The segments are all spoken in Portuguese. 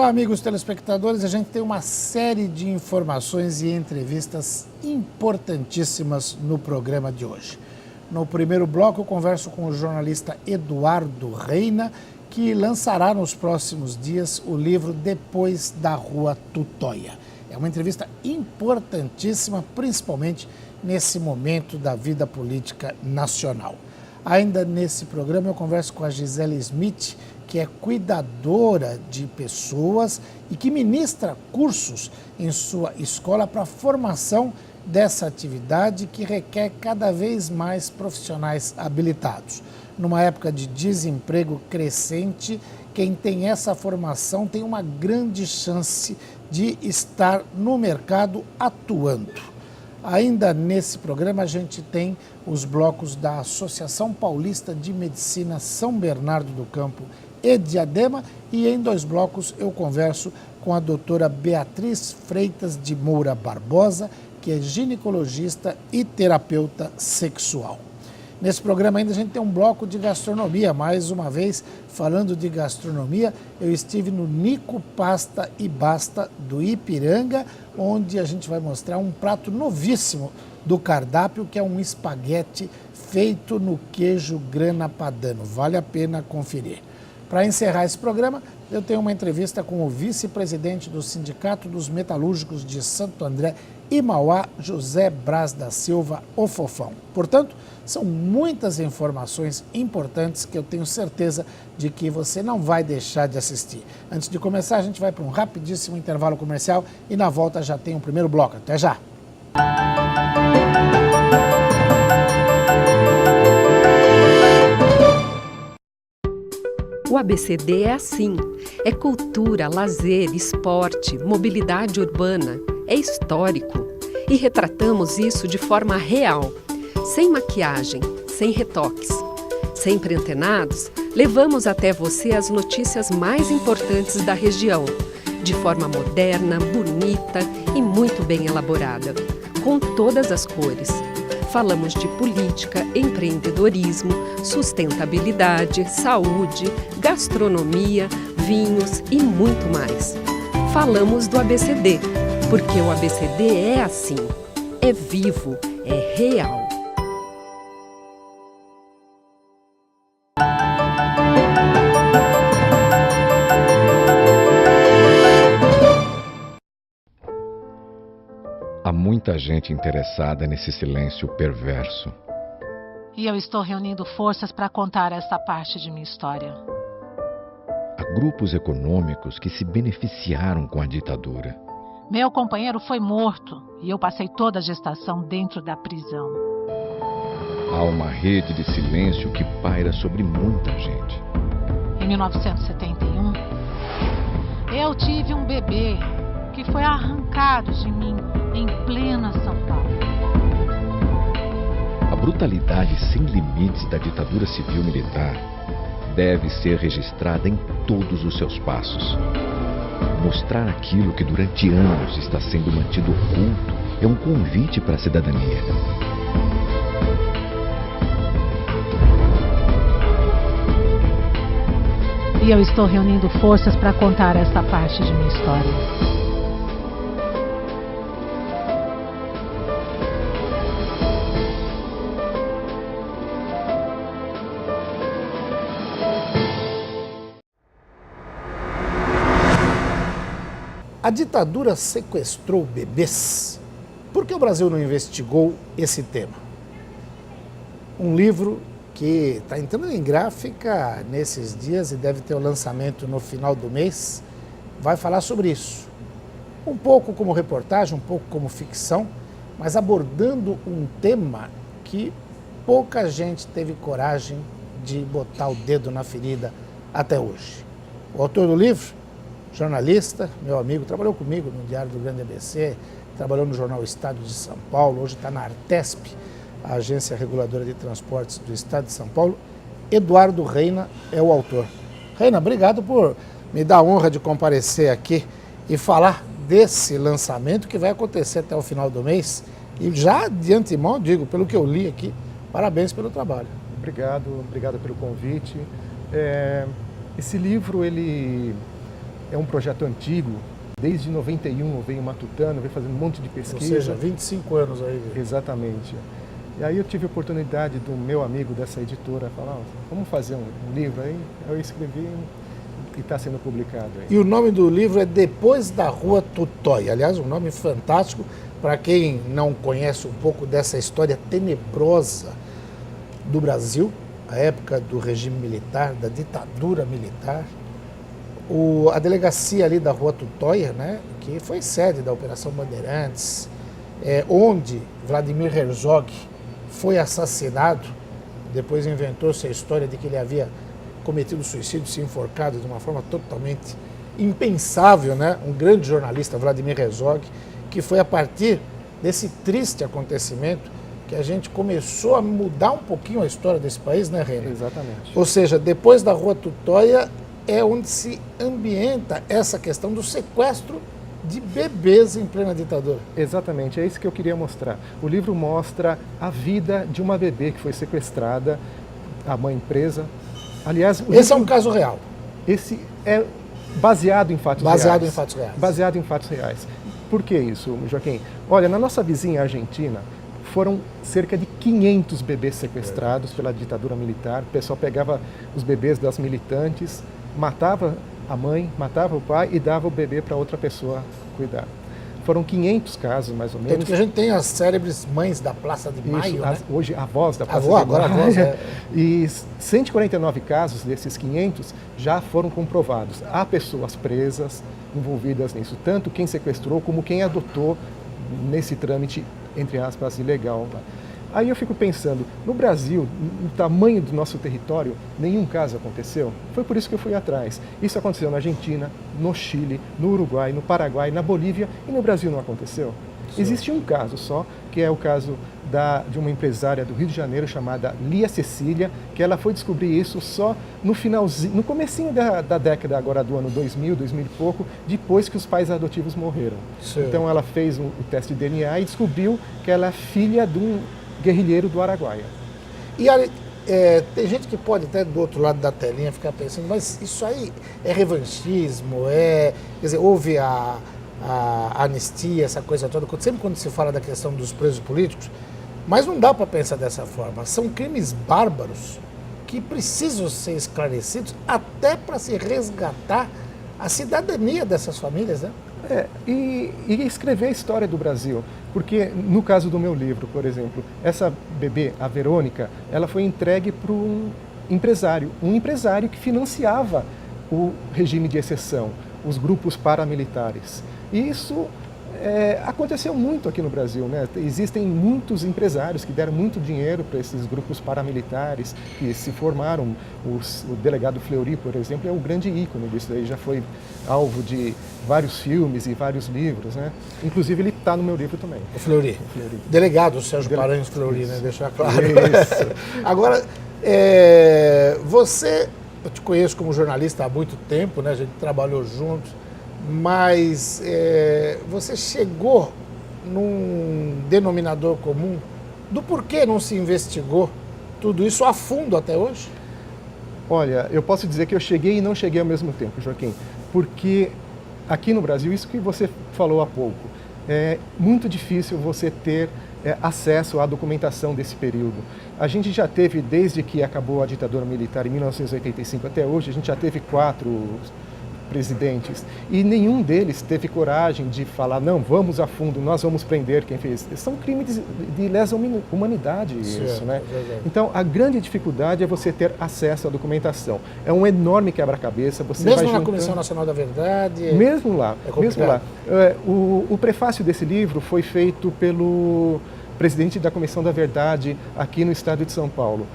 Olá, amigos telespectadores. A gente tem uma série de informações e entrevistas importantíssimas no programa de hoje. No primeiro bloco, eu converso com o jornalista Eduardo Reina, que lançará nos próximos dias o livro Depois da Rua Tutóia. É uma entrevista importantíssima, principalmente nesse momento da vida política nacional. Ainda nesse programa, eu converso com a Gisele Smith, que é cuidadora de pessoas e que ministra cursos em sua escola para a formação dessa atividade que requer cada vez mais profissionais habilitados. Numa época de desemprego crescente, quem tem essa formação tem uma grande chance de estar no mercado atuando. Ainda nesse programa a gente tem os blocos da Associação Paulista de Medicina São Bernardo do Campo e Diadema, e em 2 blocos eu converso com a doutora Beatriz Freitas de Moura Barbosa, que é ginecologista e terapeuta sexual. Nesse programa ainda a gente tem um bloco de gastronomia. Mais uma vez, falando de gastronomia, eu estive no Nico Pasta e Basta do Ipiranga, onde a gente vai mostrar um prato novíssimo do cardápio, que é um espaguete feito no queijo grana padano. Vale a pena conferir. Para encerrar esse programa, eu tenho uma entrevista com o vice-presidente do Sindicato dos Metalúrgicos de Santo André e Mauá, José Braz da Silva, o Fofão. Portanto, são muitas informações importantes que eu tenho certeza de que você não vai deixar de assistir. Antes de começar, a gente vai para um rapidíssimo intervalo comercial e na volta já tem o primeiro bloco. Até já! O ABCD é assim, é cultura, lazer, esporte, mobilidade urbana, é histórico. E retratamos isso de forma real, sem maquiagem, sem retoques. Sempre antenados, levamos até você as notícias mais importantes da região, de forma moderna, bonita e muito bem elaborada, com todas as cores. Falamos de política, empreendedorismo, sustentabilidade, saúde, gastronomia, vinhos e muito mais. Falamos do ABCD, porque o ABCD é assim, é vivo, é real. Há muita gente interessada nesse silêncio perverso. E eu estou reunindo forças para contar essa parte de minha história. Há grupos econômicos que se beneficiaram com a ditadura. Meu companheiro foi morto e eu passei toda a gestação dentro da prisão. Há uma rede de silêncio que paira sobre muita gente. Em 1971, eu tive um bebê que foi arrancado de mim em plena São Paulo. A brutalidade sem limites da ditadura civil-militar deve ser registrada em todos os seus passos. Mostrar aquilo que durante anos está sendo mantido oculto é um convite para a cidadania. E eu estou reunindo forças para contar essa parte de minha história. A ditadura sequestrou bebês. Por que o Brasil não investigou esse tema? Um livro que está entrando em gráfica nesses dias e deve ter o lançamento no final do mês, vai falar sobre isso. Um pouco como reportagem, um pouco como ficção, mas abordando um tema que pouca gente teve coragem de botar o dedo na ferida até hoje. O autor do livro, jornalista, meu amigo, trabalhou comigo no Diário do Grande ABC, trabalhou no jornal Estado de São Paulo, hoje está na Artesp, a Agência Reguladora de Transportes do Estado de São Paulo. Eduardo Reina é o autor. Reina, obrigado por me dar a honra de comparecer aqui e falar desse lançamento que vai acontecer até o final do mês. E já de antemão, digo, pelo que eu li aqui, parabéns pelo trabalho. Obrigado pelo convite. Esse livro, ele é um projeto antigo. Desde 91 eu venho matutando, venho fazendo um monte de pesquisa. Ou seja, 25 anos aí. Exatamente. E aí eu tive a oportunidade do meu amigo dessa editora falar, vamos fazer um livro aí. Eu escrevi e está sendo publicado aí. E o nome do livro é Depois da Rua Tutóia. Aliás, um nome fantástico para quem não conhece um pouco dessa história tenebrosa do Brasil, a época do regime militar, da ditadura militar. A delegacia ali da Rua Tutóia, né, que foi sede da Operação Bandeirantes, onde Vladimir Herzog foi assassinado, depois inventou-se a história de que ele havia cometido suicídio, se enforcado de uma forma totalmente impensável, né? Um grande jornalista, Vladimir Herzog, que foi a partir desse triste acontecimento que a gente começou a mudar um pouquinho a história desse país, né, Reina? Exatamente. Ou seja, depois da Rua Tutóia é onde se ambienta essa questão do sequestro de bebês em plena ditadura. Exatamente, é isso que eu queria mostrar. O livro mostra a vida de uma bebê que foi sequestrada, a mãe presa. Aliás, esse é um caso real. Esse é baseado em fatos reais. Baseado em fatos reais. Baseado em fatos reais. Por que isso, Joaquim? Olha, na nossa vizinha Argentina, foram cerca de 500 bebês sequestrados pela ditadura militar. O pessoal pegava os bebês das militantes, matava a mãe, matava o pai e dava o bebê para outra pessoa cuidar. Foram 500 casos, mais ou menos. Tanto que a gente tem as célebres mães da Praça de Maio, isso, né? Hoje, avós da Praça de Maio. Agora avós, E 149 casos desses 500 já foram comprovados. Há pessoas presas envolvidas nisso, tanto quem sequestrou como quem adotou nesse trâmite, entre aspas, ilegal. Aí eu fico pensando, no Brasil, no tamanho do nosso território, nenhum caso aconteceu. Foi por isso que eu fui atrás. Isso aconteceu na Argentina, no Chile, no Uruguai, no Paraguai, na Bolívia, e no Brasil não aconteceu. Sim. Existe um caso só, que é o caso de uma empresária do Rio de Janeiro chamada Lia Cecília, que ela foi descobrir isso só no finalzinho, no comecinho da década agora do ano 2000, 2000 e pouco, depois que os pais adotivos morreram. Sim. Então ela fez o teste de DNA e descobriu que ela é filha de um guerrilheiro do Araguaia. E tem gente que pode até do outro lado da telinha ficar pensando, mas isso aí é revanchismo, quer dizer, houve a anistia, essa coisa toda, sempre quando se fala da questão dos presos políticos, mas não dá para pensar dessa forma. São crimes bárbaros que precisam ser esclarecidos até para se resgatar a cidadania dessas famílias, né? E escrever a história do Brasil, porque no caso do meu livro, por exemplo, essa bebê, a Verônica, ela foi entregue para um empresário que financiava o regime de exceção, os grupos paramilitares. E isso aconteceu muito aqui no Brasil, né? Existem muitos empresários que deram muito dinheiro para esses grupos paramilitares que se formaram. O delegado Fleury, por exemplo, é o grande ícone disso daí, já foi alvo de vários filmes e vários livros, né? Inclusive ele está no meu livro também. O Fleury. Delegado Sérgio Paranhos Fleury, né? Deixar claro. Isso. Agora, eu te conheço como jornalista há muito tempo, né? A gente trabalhou juntos. Mas você chegou num denominador comum do porquê não se investigou tudo isso a fundo até hoje? Olha, eu posso dizer que eu cheguei e não cheguei ao mesmo tempo, Joaquim, porque aqui no Brasil, isso que você falou há pouco, é muito difícil você ter acesso à documentação desse período. A gente já teve, desde que acabou a ditadura militar em 1985 até hoje, a gente já teve 4 presidentes, e nenhum deles teve coragem de falar, não, vamos a fundo, nós vamos prender quem fez. São crimes de lesa humanidade, isso, né? Então, a grande dificuldade é você ter acesso à documentação. É um enorme quebra-cabeça. Mesmo na Comissão Nacional da Verdade? Mesmo lá. O prefácio desse livro foi feito pelo presidente da Comissão da Verdade aqui no estado de São Paulo,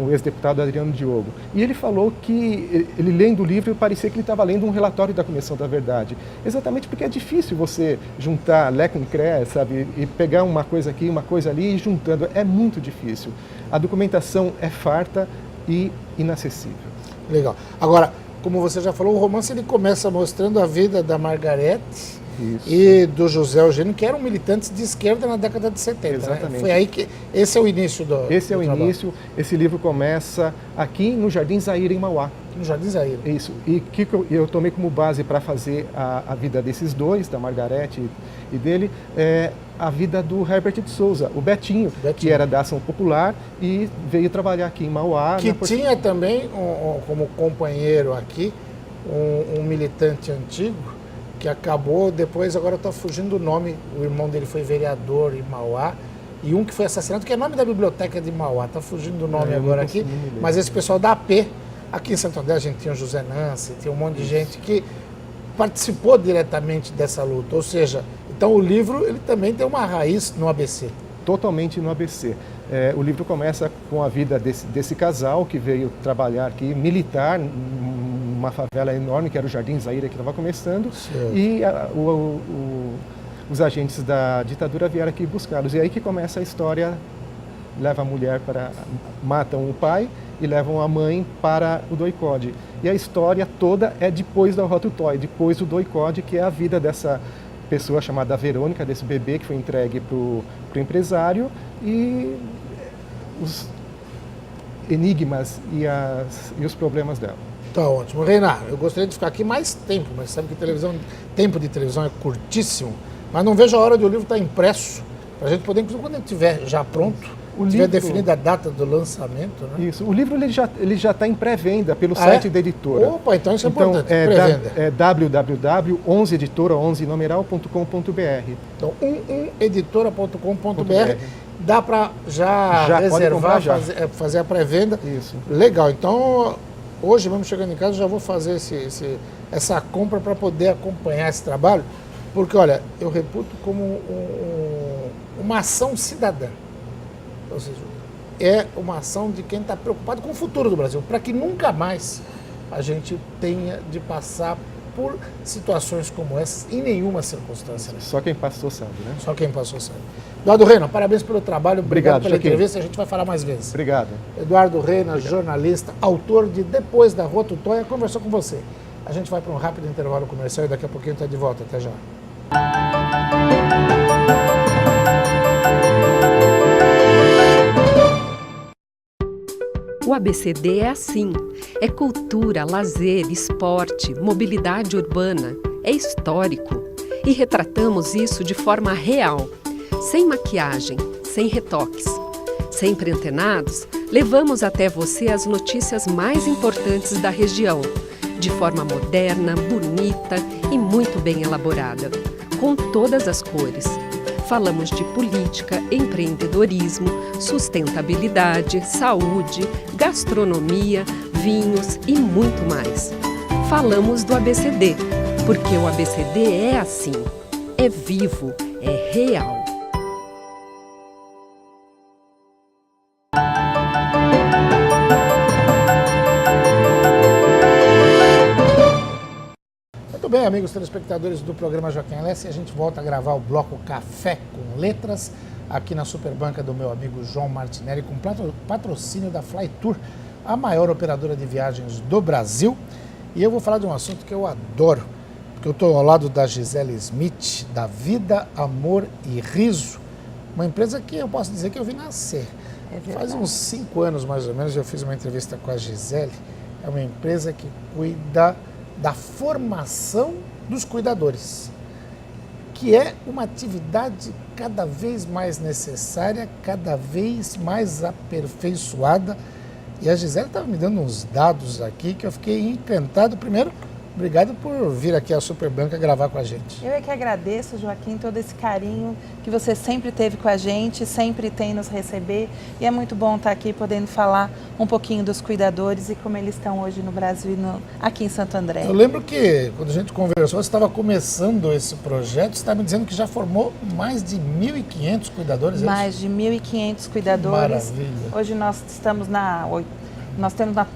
o ex-deputado Adriano Diogo. E ele falou que, ele lendo o livro, parecia que ele estava lendo um relatório da Comissão da Verdade. Exatamente porque é difícil você juntar Lé com Cré, sabe? E pegar uma coisa aqui, uma coisa ali e juntando. É muito difícil. A documentação é farta e inacessível. Legal. Agora, como você já falou, o romance ele começa mostrando a vida da Margarete e do José Eugênio, que eram militantes de esquerda na década de 70. Exatamente. Né? Foi aí que esse é o início do Esse é o trabalho. início. Esse livro começa aqui no Jardim Zaire, em Mauá. aqui no Jardim Zaire. Isso. E que eu tomei como base para fazer a vida desses dois, da Margarete e dele, a vida do Herbert de Souza, o Betinho, que era da Ação Popular e veio trabalhar aqui em Mauá. Que tinha também, como companheiro aqui, um militante antigo, que acabou, depois agora está fugindo o nome, o irmão dele foi vereador em Mauá, e um que foi assassinado, que é nome da biblioteca de Mauá, está fugindo do nome agora aqui, mas esse pessoal da AP, aqui em Santo André a gente tinha o José Nance, tinha um monte de gente que participou diretamente dessa luta, ou seja, então o livro ele também tem uma raiz no ABC. Totalmente no ABC. O livro começa com a vida desse casal que veio trabalhar aqui, militar, numa favela enorme, que era o Jardim Zaire, que estava começando, e os agentes da ditadura vieram aqui buscá-los. E aí que começa a história, leva a mulher matam o pai e levam a mãe para o doicode. E a história toda é depois da Rota Toy, depois do doicode, que é a vida dessa pessoa chamada Verônica, desse bebê que foi entregue para o empresário, e os enigmas e os problemas dela. Tá ótimo. Reinar, eu gostaria de ficar aqui mais tempo, mas sabe que tempo de televisão é curtíssimo, mas não vejo a hora de o livro estar impresso, para a gente poder, inclusive, quando ele estiver já pronto, tiver definida a data do lançamento, né? Isso. O livro ele já está em pré-venda pelo site da editora. Opa, então isso é importante. Pré-venda. É www.11editora11numeral.com.br. Então, 11editora.com.br. Dá para já reservar, fazer a pré-venda. Isso. Legal. Então, hoje, vamos chegando em casa, já vou fazer essa compra para poder acompanhar esse trabalho, porque, olha, eu reputo como uma ação cidadã. Ou seja, é uma ação de quem está preocupado com o futuro do Brasil, para que nunca mais a gente tenha de passar por situações como essas em nenhuma circunstância. Né? Só quem passou sabe, né? Só quem passou sabe. Eduardo Reina, parabéns pelo trabalho, obrigado pela entrevista, a gente vai falar mais vezes. Obrigado. Eduardo Reina, jornalista, autor de Depois da Rota Toy, conversou com você. A gente vai para um rápido intervalo comercial e daqui a pouquinho está de volta. Até já. O ABCD é assim. É cultura, lazer, esporte, mobilidade urbana. É histórico. E retratamos isso de forma real. Sem maquiagem, sem retoques. Sempre antenados, levamos até você as notícias mais importantes da região. De forma moderna, bonita e muito bem elaborada. Com todas as cores. Falamos de política, empreendedorismo, sustentabilidade, saúde, gastronomia, vinhos e muito mais. Falamos do ABCD, porque o ABCD é assim, é vivo, é real. Muito bem, amigos telespectadores do programa Joaquim Alessi, a gente volta a gravar o bloco Café com Letras, aqui na Superbanca do meu amigo João Martinelli, com patrocínio da Flytour, a maior operadora de viagens do Brasil. E eu vou falar de um assunto que eu adoro, porque eu estou ao lado da Gisele Smith, da Vida, Amor e Riso, uma empresa que eu posso dizer que eu vi nascer. Faz uns 5 anos, mais ou menos, eu fiz uma entrevista com a Gisele. É uma empresa que cuida da formação dos cuidadores, que é uma atividade cada vez mais necessária, cada vez mais aperfeiçoada. E a Gisele estava me dando uns dados aqui que eu fiquei encantado. Primeiro, obrigado por vir aqui à Superbanca gravar com a gente. Eu é que agradeço, Joaquim, todo esse carinho que você sempre teve com a gente, sempre tem nos receber. E é muito bom estar aqui podendo falar um pouquinho dos cuidadores e como eles estão hoje no Brasil e aqui em Santo André. Eu lembro que quando a gente conversou, você estava começando esse projeto, você estava me dizendo que já formou mais de 1.500 cuidadores. Mais de 1.500 cuidadores. Maravilha. Hoje nós estamos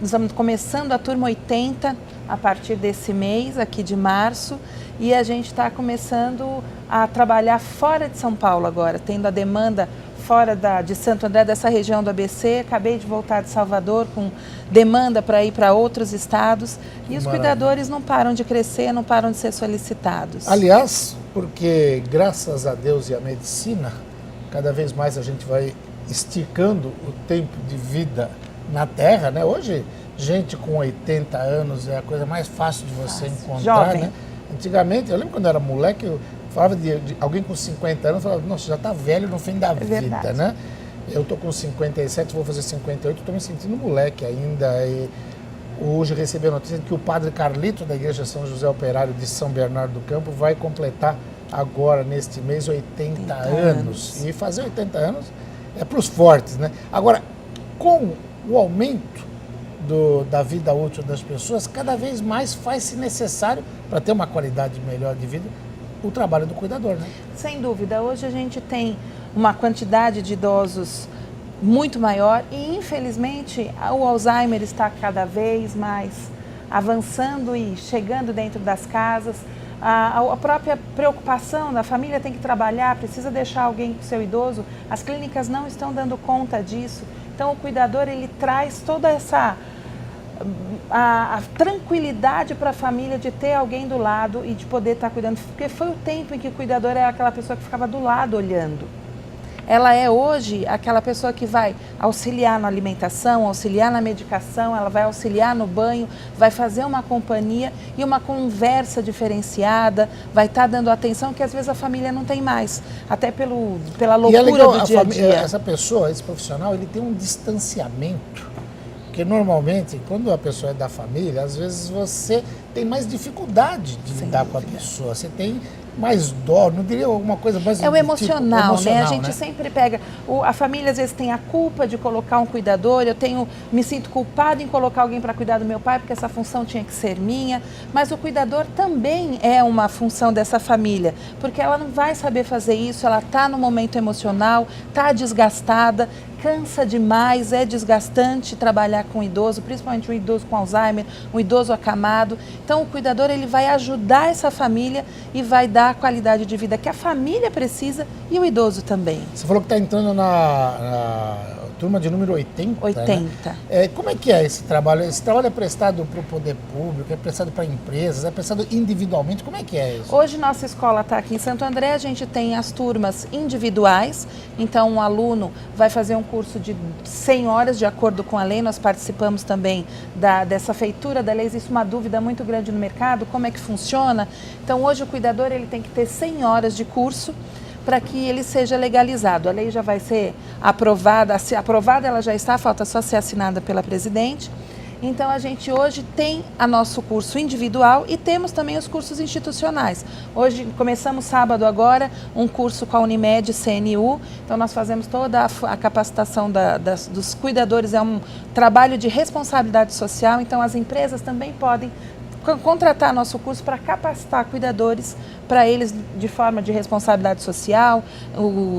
estamos começando a turma 80 a partir desse mês, aqui de março, e a gente está começando a trabalhar fora de São Paulo agora, tendo a demanda fora de Santo André, dessa região do ABC. Acabei de voltar de Salvador com demanda para ir para outros estados, e os cuidadores não param de crescer, não param de ser solicitados. Aliás, porque graças a Deus e à medicina, cada vez mais a gente vai esticando o tempo de vida na Terra, né? Hoje gente com 80 anos é a coisa mais fácil de você encontrar, Jovem. né? Antigamente, eu lembro quando eu era moleque, eu falava de alguém com 50 anos, eu falava, nossa, já está velho no fim da vida, verdade. né? Eu tô com 57, vou fazer 58, estou me sentindo moleque ainda. E hoje recebi a notícia de que o padre Carlito, da Igreja São José Operário de São Bernardo do Campo, vai completar agora, neste mês, 80 anos. E fazer 80 anos é para os fortes, né? Agora, com o aumento da vida útil das pessoas, cada vez mais faz-se necessário, para ter uma qualidade melhor de vida, o trabalho do cuidador, né? Sem dúvida, hoje a gente tem uma quantidade de idosos muito maior e, infelizmente, o Alzheimer está cada vez mais avançando e chegando dentro das casas. A própria preocupação da família tem que trabalhar, precisa deixar alguém com seu idoso, as clínicas não estão dando conta disso. Então, o cuidador, ele traz toda essa a tranquilidade para a família de ter alguém do lado e de poder estar cuidando, porque foi o tempo em que o cuidador era aquela pessoa que ficava do lado olhando. Ela é hoje aquela pessoa que vai auxiliar na alimentação, auxiliar na medicação, ela vai auxiliar no banho, vai fazer uma companhia e uma conversa diferenciada, vai estar dando atenção que às vezes a família não tem mais, até pela loucura do dia a dia. Essa pessoa, esse profissional, ele tem um distanciamento. Porque normalmente, quando a pessoa é da família, às vezes você tem mais dificuldade de lidar com a pessoa. Você tem mais dó, não diria alguma coisa mais... É o emocional, tipo, né? A gente né? sempre pega... A família, às vezes, tem a culpa de colocar um cuidador. Me sinto culpada em colocar alguém para cuidar do meu pai, porque essa função tinha que ser minha. Mas o cuidador também é uma função dessa família, porque ela não vai saber fazer isso, ela está no momento emocional, está desgastada, cansa demais, é desgastante trabalhar com o idoso, principalmente um idoso com Alzheimer, um idoso acamado. Então, o cuidador, ele vai ajudar essa família e vai dar a qualidade de vida que a família precisa e o idoso também. Você falou que está entrando na turma de número 80. 80. Né? Como é que é esse trabalho? Esse trabalho é prestado para o poder público, é prestado para empresas, é prestado individualmente? Como é que é isso? Hoje nossa escola está aqui em Santo André, a gente tem as turmas individuais, então um aluno vai fazer um curso de 100 horas de acordo com a lei, nós participamos também dessa feitura da lei, existe uma dúvida muito grande no mercado, como é que funciona? Então hoje o cuidador ele tem que ter 100 horas de curso, para que ele seja legalizado. A lei já vai ser aprovada, se aprovada ela já está, falta só ser assinada pela presidente. Então a gente hoje tem o nosso curso individual e temos também os cursos institucionais. Hoje começamos sábado agora um curso com a Unimed CNU, então nós fazemos toda a capacitação dos cuidadores, é um trabalho de responsabilidade social, então as empresas também podem contratar nosso curso para capacitar cuidadores, para eles de forma de responsabilidade social,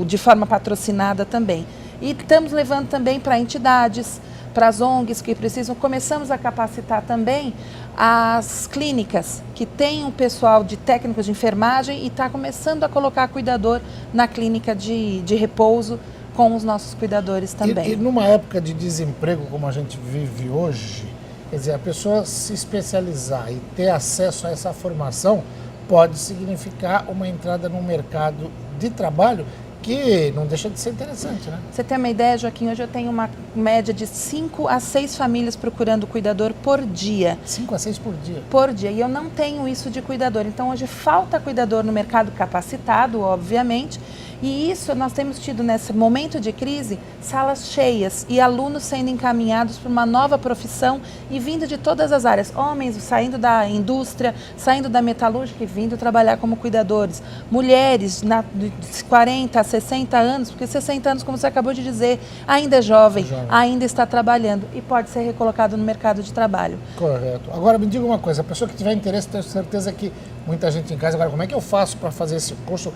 de forma patrocinada também. E estamos levando também para entidades, para as ONGs que precisam, começamos a capacitar também as clínicas que têm o pessoal de técnicos de enfermagem e está começando a colocar cuidador na clínica de repouso com os nossos cuidadores também. E numa época de desemprego como a gente vive hoje, quer dizer, a pessoa se especializar e ter acesso a essa formação pode significar uma entrada no mercado de trabalho que não deixa de ser interessante, né? Você tem uma ideia, Joaquim? Hoje eu tenho uma média de 5 a 6 famílias procurando cuidador por dia. 5 a 6 por dia? Por dia. E eu não tenho isso de cuidador. Então, hoje falta cuidador no mercado capacitado, obviamente. E isso nós temos tido nesse momento de crise, salas cheias e alunos sendo encaminhados para uma nova profissão e vindo de todas as áreas. Homens saindo da indústria, saindo da metalúrgica e vindo trabalhar como cuidadores. Mulheres de 40 a 60 anos, porque 60 anos, como você acabou de dizer, ainda é jovem, ainda está trabalhando e pode ser recolocado no mercado de trabalho. Correto. Agora me diga uma coisa, a pessoa que tiver interesse, tenho certeza que muita gente em casa, agora como é que eu faço para fazer esse curso?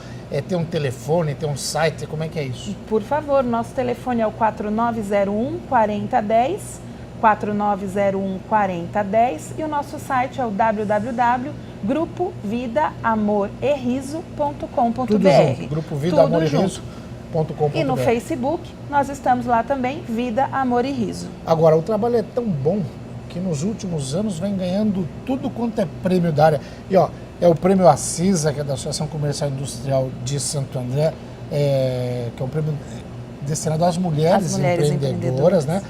Ter um telefone, ter um site, como é que é isso? Por favor, nosso telefone é o 4901 4010, 4901 4010 e o nosso site é o www.grupovidaamoreriso.com.br. Tudo junto, grupovidaamoreriso.com.br. E no Facebook, nós estamos lá também, Vida, Amor e Riso. Agora, o trabalho é tão bom que nos últimos anos vem ganhando tudo quanto é prêmio da área. E ó, é o prêmio Assisa, que é da Associação Comercial e Industrial de Santo André, que é um prêmio destinado às mulheres empreendedoras, né?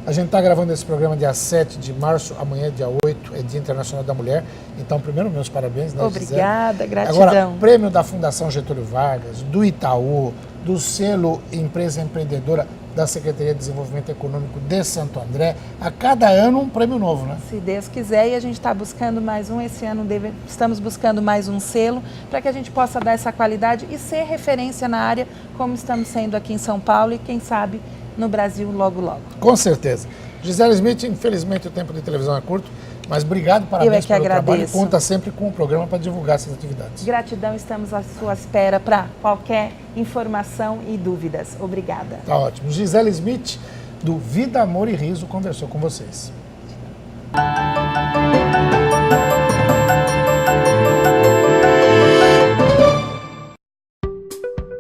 A gente está gravando esse programa dia 7 de março, amanhã, dia 8, é Dia Internacional da Mulher. Então, primeiro, meus parabéns, né, Obrigada, Gisele? gratidão. Agora, prêmio da Fundação Getúlio Vargas, do Itaú, do selo Empresa Empreendedora da Secretaria de Desenvolvimento Econômico de Santo André. A cada ano um prêmio novo, né? Se Deus quiser, e a gente está buscando mais um, esse ano estamos buscando mais um selo, para que a gente possa dar essa qualidade e ser referência na área, como estamos sendo aqui em São Paulo e, quem sabe, no Brasil logo, logo. Com certeza. Gisele Smith, infelizmente o tempo de televisão é curto, mas obrigado, parabéns pelo trabalho. Conta sempre com o programa para divulgar essas atividades. Gratidão, estamos à sua espera para qualquer informação e dúvidas. Obrigada. Tá ótimo. Gisele Smith, do Vida, Amor e Riso, conversou com vocês.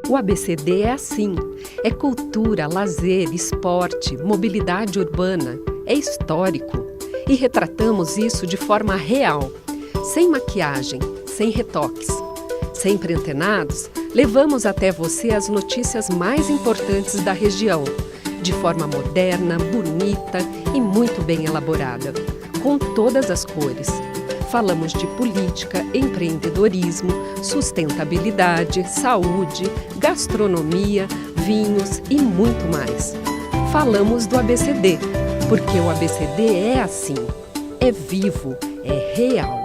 O ABCD é assim. É cultura, lazer, esporte, mobilidade urbana. É histórico. E retratamos isso de forma real. Sem maquiagem, sem retoques. Sempre antenados, levamos até você as notícias mais importantes da região. De forma moderna, bonita e muito bem elaborada. Com todas as cores. Falamos de política, empreendedorismo, sustentabilidade, saúde, gastronomia, vinhos e muito mais. Falamos do ABCD, porque o ABCD é assim, é vivo, é real.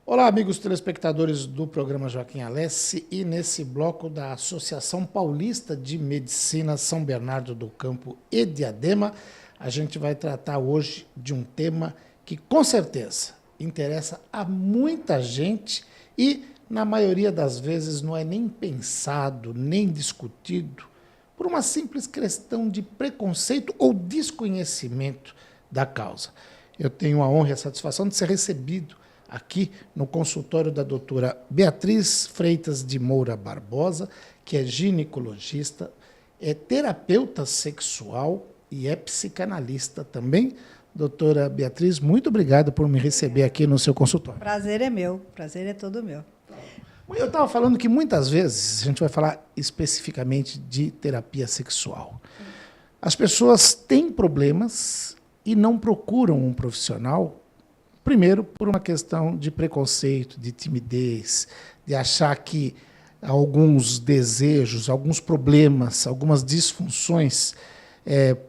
Olá, amigos telespectadores do programa Joaquim Alessi, e nesse bloco da Associação Paulista de Medicina São Bernardo do Campo e Diadema, a gente vai tratar hoje de um tema que com certeza interessa a muita gente e, na maioria das vezes, não é nem pensado, nem discutido, por uma simples questão de preconceito ou desconhecimento da causa. Eu tenho a honra e a satisfação de ser recebido aqui no consultório da doutora Beatriz Freitas de Moura Barbosa, que é ginecologista, é terapeuta sexual e é psicanalista também. Doutora Beatriz, muito obrigado por me receber aqui no seu consultório. Prazer é meu, prazer é todo meu. Eu estava falando que muitas vezes, a gente vai falar especificamente de terapia sexual, as pessoas têm problemas e não procuram um profissional. Primeiro, por uma questão de preconceito, de timidez, de achar que alguns desejos, alguns problemas, algumas disfunções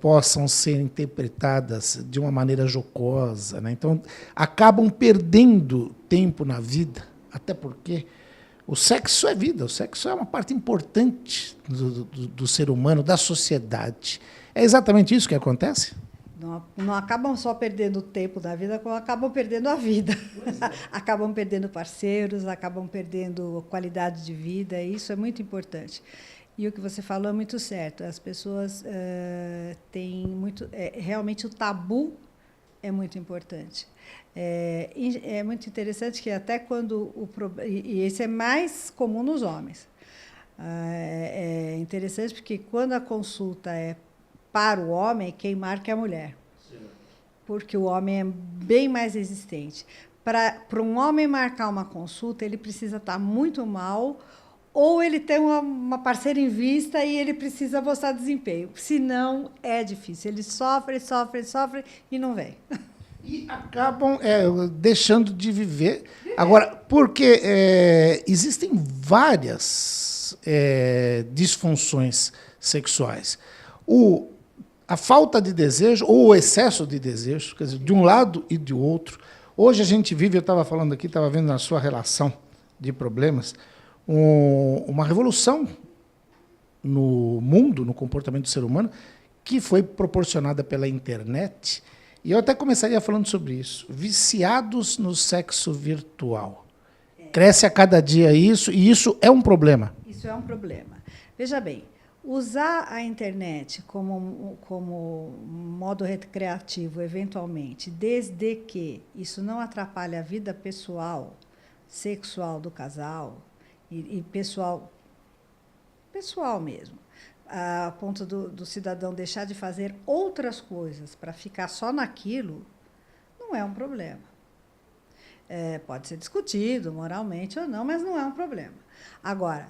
possam ser interpretadas de uma maneira jocosa, né? Então, acabam perdendo tempo na vida, até porque o sexo é vida, o sexo é uma parte importante do ser humano, da sociedade. É exatamente isso que acontece? Não acabam só perdendo o tempo da vida, como acabam perdendo a vida. Acabam perdendo parceiros, acabam perdendo qualidade de vida, e isso é muito importante. E o que você falou é muito certo. As pessoas têm muito... realmente o tabu é muito importante. É muito interessante que até quando... E esse é mais comum nos homens. É interessante porque quando a consulta é para o homem, quem marca é a mulher. Sim. Porque o homem é bem mais resistente. Para um homem marcar uma consulta, ele precisa estar muito mal, ou ele tem uma parceira em vista e ele precisa mostrar desempenho. Senão, é difícil. Ele sofre e não vem. E acabam deixando de viver. Agora, porque existem várias disfunções sexuais. A falta de desejo ou o excesso de desejo, quer dizer, de um lado e de outro. Hoje a gente vive, eu estava falando aqui, estava vendo na sua relação de problemas, uma revolução no mundo, no comportamento do ser humano, que foi proporcionada pela internet. E eu até começaria falando sobre isso. Viciados no sexo virtual. Cresce a cada dia isso, e isso é um problema. Isso é um problema. Veja bem, usar a internet como modo recreativo, eventualmente, desde que isso não atrapalhe a vida pessoal, sexual do casal e pessoal mesmo, a ponto do cidadão deixar de fazer outras coisas para ficar só naquilo, não é um problema. Pode ser discutido moralmente ou não, mas não é um problema. Agora,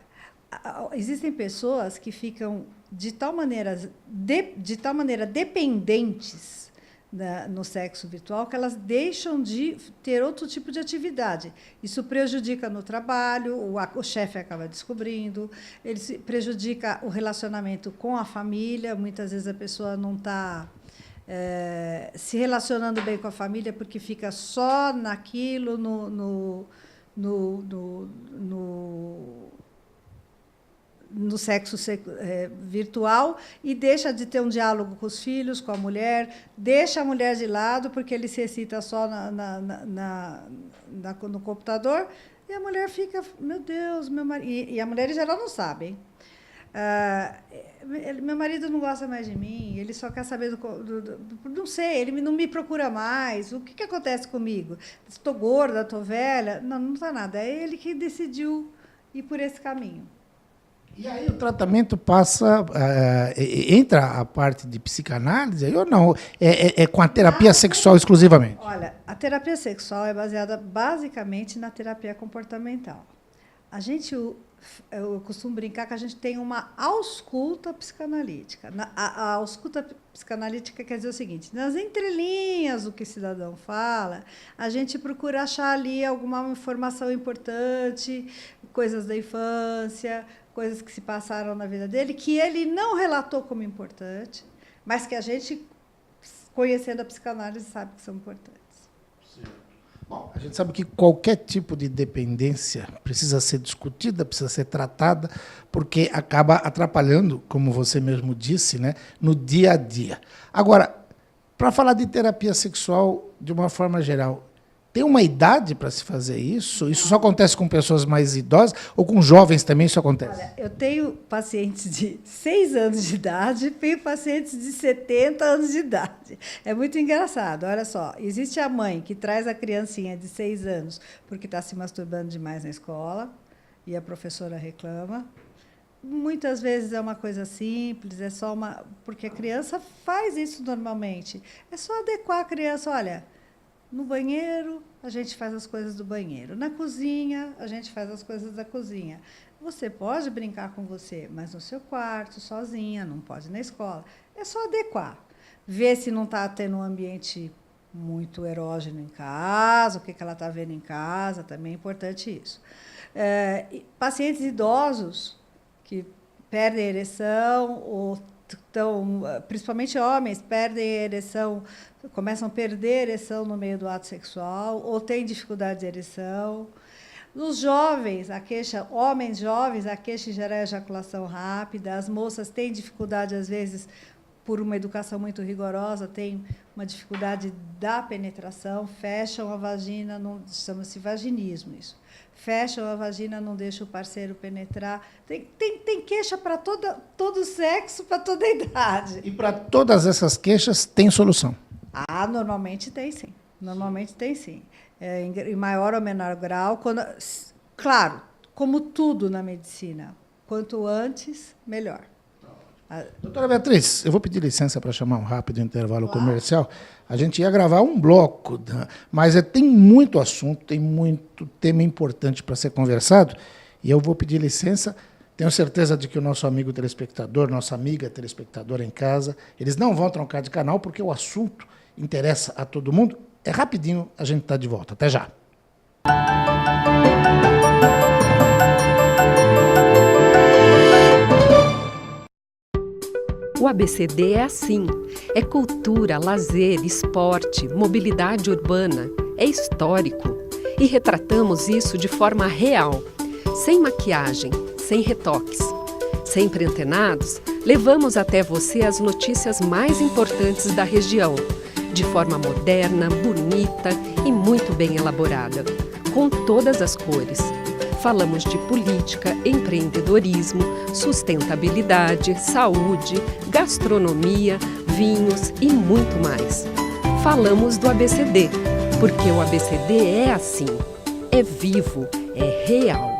existem pessoas que ficam de tal maneira dependentes no sexo virtual que elas deixam de ter outro tipo de atividade. Isso prejudica no trabalho, o chefe acaba descobrindo, ele prejudica o relacionamento com a família. Muitas vezes a pessoa não está se relacionando bem com a família porque fica só naquilo, no sexo virtual, e deixa de ter um diálogo com os filhos, com a mulher, deixa a mulher de lado porque ele se excita só no computador, e a mulher fica, meu Deus, meu marido... E a mulher, em geral, não sabe, hein? Meu marido não gosta mais de mim, ele só quer saber não sei, ele não me procura mais, o que acontece comigo? Estou gorda, estou velha? Não está nada, é ele que decidiu ir por esse caminho. E aí o tratamento passa, entra a parte de psicanálise aí ou não? É com a terapia sexual exclusivamente? Olha, a terapia sexual é baseada basicamente na terapia comportamental. Eu costumo brincar que a gente tem uma ausculta psicanalítica. A ausculta psicanalítica quer dizer o seguinte: nas entrelinhas do que o cidadão fala, a gente procura achar ali alguma informação importante, coisas da infância, coisas que se passaram na vida dele, que ele não relatou como importante, mas que a gente, conhecendo a psicanálise, sabe que são importantes. Bom, a gente sabe que qualquer tipo de dependência precisa ser discutida, precisa ser tratada, porque acaba atrapalhando, como você mesmo disse, né, no dia a dia. Agora, para falar de terapia sexual de uma forma geral, tem uma idade para se fazer isso? Isso só acontece com pessoas mais idosas ou com jovens também isso acontece? Olha, eu tenho pacientes de 6 anos de idade e tenho pacientes de 70 anos de idade. É muito engraçado. Olha só, existe a mãe que traz a criancinha de 6 anos porque está se masturbando demais na escola e a professora reclama. Muitas vezes é uma coisa simples, é só porque a criança faz isso normalmente. É só adequar a criança, olha... No banheiro, a gente faz as coisas do banheiro. Na cozinha, a gente faz as coisas da cozinha. Você pode brincar com você, mas no seu quarto, sozinha, não pode ir na escola. É só adequar. Ver se não está tendo um ambiente muito erógeno em casa, o que ela está vendo em casa, também é importante isso. Pacientes idosos que perdem a ereção, ou principalmente homens, perdem a ereção, começam a perder a ereção no meio do ato sexual, ou têm dificuldade de ereção. Nos jovens, homens jovens, a queixa em geral é ejaculação rápida. As moças têm dificuldade, às vezes, por uma educação muito rigorosa, têm uma dificuldade da penetração, fecham a vagina, chama-se vaginismo isso. Fecham a vagina, não deixam o parceiro penetrar. Tem queixa para todo sexo, para toda idade. E para todas essas queixas tem solução? Normalmente tem sim. Normalmente tem sim. Em maior ou menor grau. Claro, como tudo na medicina, quanto antes, melhor. Doutora Beatriz, eu vou pedir licença para chamar um rápido intervalo comercial. A gente ia gravar um bloco, mas tem muito assunto, tem muito tema importante para ser conversado, e eu vou pedir licença. Tenho certeza de que o nosso amigo telespectador, nossa amiga telespectadora em casa, eles não vão trocar de canal, porque o assunto interessa a todo mundo. É rapidinho, a gente está de volta. Até já. O ABCD é assim. É cultura, lazer, esporte, mobilidade urbana. É histórico. E retratamos isso de forma real. Sem maquiagem, sem retoques. Sempre antenados, levamos até você as notícias mais importantes da região. De forma moderna, bonita e muito bem elaborada. Com todas as cores. Falamos de política, empreendedorismo, sustentabilidade, saúde, gastronomia, vinhos e muito mais. Falamos do ABCD, porque o ABCD é assim, é vivo, é real.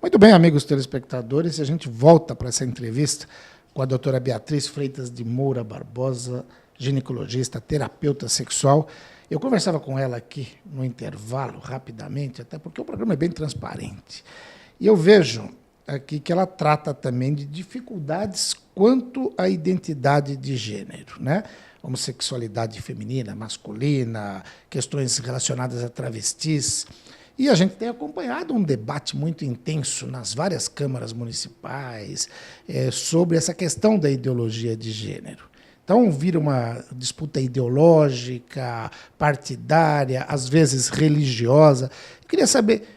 Muito bem, amigos telespectadores, a gente volta para essa entrevista com a doutora Beatriz Freitas de Moura Barbosa, ginecologista, terapeuta sexual. Eu conversava com ela aqui no intervalo, rapidamente, até porque o programa é bem transparente. E eu vejo aqui que ela trata também de dificuldades quanto à identidade de gênero, né? Homossexualidade feminina, masculina, questões relacionadas a travestis. E a gente tem acompanhado um debate muito intenso nas várias câmaras municipais sobre essa questão da ideologia de gênero. Então, vira uma disputa ideológica, partidária, às vezes religiosa. Eu queria saber,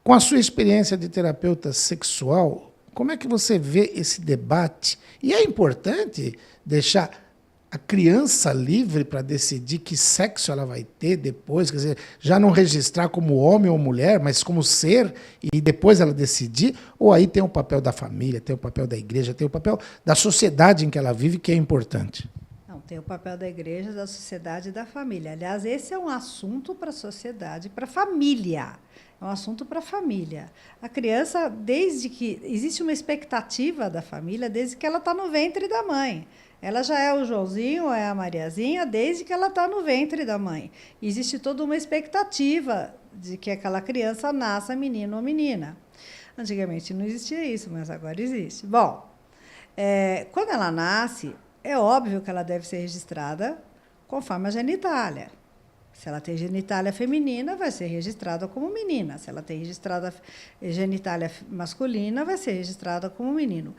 com a sua experiência de terapeuta sexual, como é que você vê esse debate? E é importante deixar a criança livre para decidir que sexo ela vai ter depois, quer dizer, já não registrar como homem ou mulher, mas como ser, e depois ela decidir, ou aí tem o papel da família, tem o papel da igreja, tem o papel da sociedade em que ela vive, que é importante. Não, tem o papel da igreja, da sociedade e da família. Aliás, esse é um assunto para a sociedade, para a família. É um assunto para a família. A criança, desde que... Existe uma expectativa da família desde que ela está no ventre da mãe. Ela já é o Joãozinho, é a Mariazinha, desde que ela está no ventre da mãe. Existe toda uma expectativa de que aquela criança nasça menino ou menina. Antigamente não existia isso, mas agora existe. Bom, quando ela nasce, é óbvio que ela deve ser registrada conforme a genitália. Se ela tem genitália feminina, vai ser registrada como menina. Se ela tem registrada genitália masculina, vai ser registrada como menino.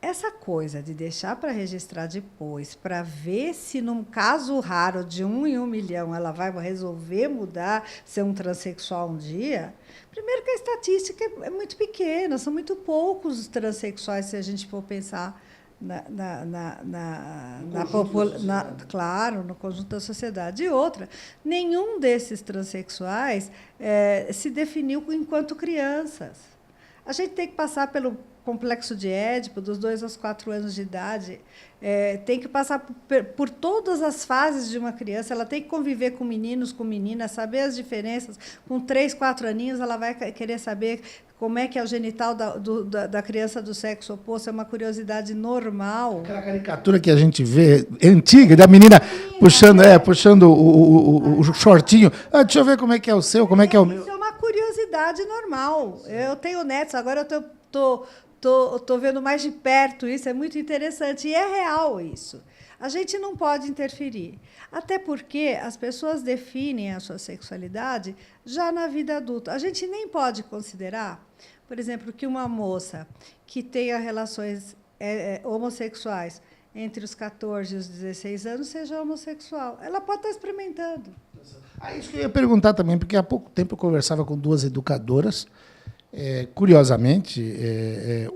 Essa coisa de deixar para registrar depois, para ver se, num caso raro de 1 em 1 milhão, ela vai resolver mudar, ser um transexual um dia, primeiro que a estatística é muito pequena, são muito poucos os transexuais, se a gente for pensar claro, no conjunto da sociedade. E outra, nenhum desses transexuais se definiu enquanto crianças. A gente tem que passar pelo complexo de Édipo, dos 2 aos 4 anos de idade, tem que passar por todas as fases de uma criança, ela tem que conviver com meninos, com meninas, saber as diferenças. Com 3, 4 aninhos, ela vai querer saber como é que é o genital da criança do sexo oposto, é uma curiosidade normal. Aquela caricatura que a gente vê, antiga, da menina puxando o shortinho. Deixa eu ver como é que é o seu, como é que é o meu. Isso é uma curiosidade normal. Eu tenho netos, agora eu estou vendo mais de perto isso, é muito interessante, e é real isso. A gente não pode interferir, até porque as pessoas definem a sua sexualidade já na vida adulta. A gente nem pode considerar, por exemplo, que uma moça que tenha relações homossexuais entre os 14 e os 16 anos seja homossexual. Ela pode estar experimentando. Isso que eu ia perguntar também, porque há pouco tempo eu conversava com 2 educadoras. Curiosamente,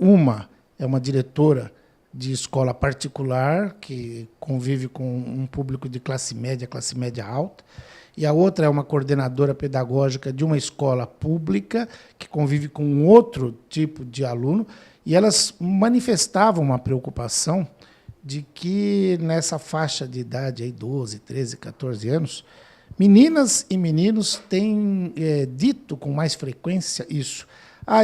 uma é uma diretora de escola particular que convive com um público de classe média alta, e a outra é uma coordenadora pedagógica de uma escola pública que convive com um outro tipo de aluno, e elas manifestavam uma preocupação de que nessa faixa de idade, aí, 12, 13, 14 anos, meninas e meninos têm dito com mais frequência isso.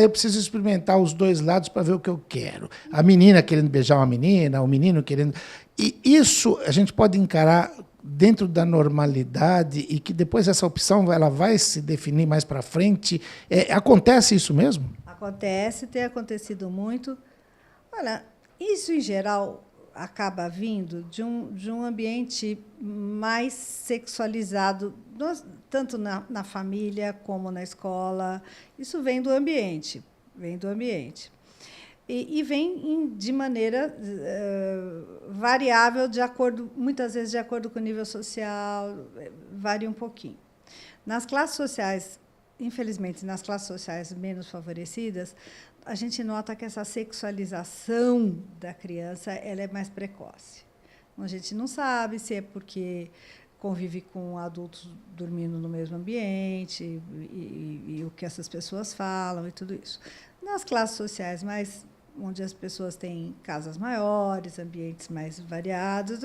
Eu preciso experimentar os 2 lados para ver o que eu quero. A menina querendo beijar uma menina, o menino querendo... E isso a gente pode encarar dentro da normalidade e que depois essa opção ela vai se definir mais para frente. Acontece isso mesmo? Acontece, tem acontecido muito. Olha, isso, em geral, acaba vindo de um ambiente mais sexualizado, tanto na família como na escola. Isso vem do ambiente, E vem de maneira variável, muitas vezes de acordo com o nível social, varia um pouquinho. Nas classes sociais, infelizmente, nas classes sociais menos favorecidas, a gente nota que essa sexualização da criança ela é mais precoce. A gente não sabe se é porque convive com adultos dormindo no mesmo ambiente e o que essas pessoas falam e tudo isso. Nas classes sociais onde as pessoas têm casas maiores, ambientes mais variados,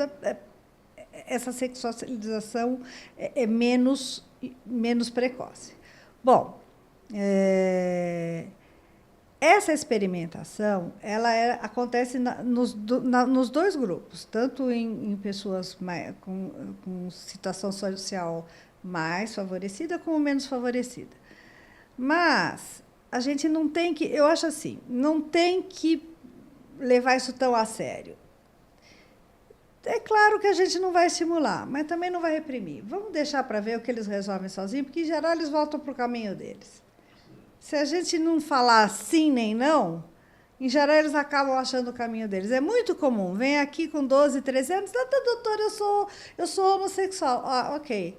essa sexualização é menos precoce. Bom, Essa experimentação, acontece nos dois grupos, tanto em pessoas com situação social mais favorecida como menos favorecida. Mas a gente não tem que, eu acho assim, não tem que levar isso tão a sério. É claro que a gente não vai estimular, mas também não vai reprimir. Vamos deixar para ver o que eles resolvem sozinhos, porque, em geral, eles voltam para o caminho deles. Se a gente não falar sim nem não, em geral, eles acabam achando o caminho deles. É muito comum. Vem aqui com 12, 13 anos, doutora, eu sou homossexual. Ah, ok.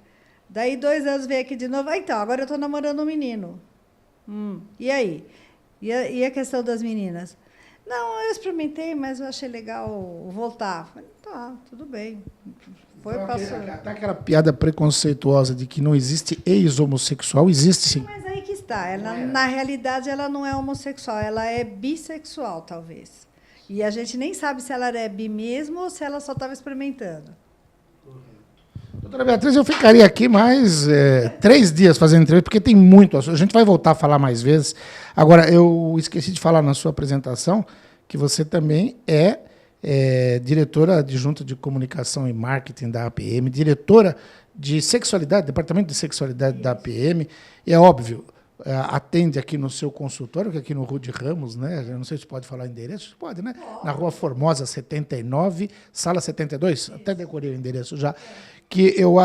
Daí, 2 anos, vem aqui de novo. Ah, então, agora eu estou namorando um menino. E aí? E a questão das meninas? Não, eu experimentei, mas eu achei legal voltar. Falei, tá, tudo bem. Foi, passou. Até aquela piada preconceituosa de que não existe ex-homossexual, existe sim. Mas aí que está. Na realidade, ela não é homossexual, ela é bissexual, talvez. E a gente nem sabe se ela é bi mesmo ou se ela só estava experimentando. Doutora Beatriz, eu ficaria aqui mais 3 dias fazendo entrevista, porque tem muito assunto. A gente vai voltar a falar mais vezes. Agora, eu esqueci de falar na sua apresentação que você também é diretora adjunta de comunicação e marketing da APM, diretora de sexualidade, departamento de sexualidade da APM. E é óbvio, atende aqui no seu consultório, que é aqui no Rude Ramos, né? Eu não sei se pode falar endereço, pode, né? Na Rua Formosa 79, sala 72, até decorei o endereço já. Que eu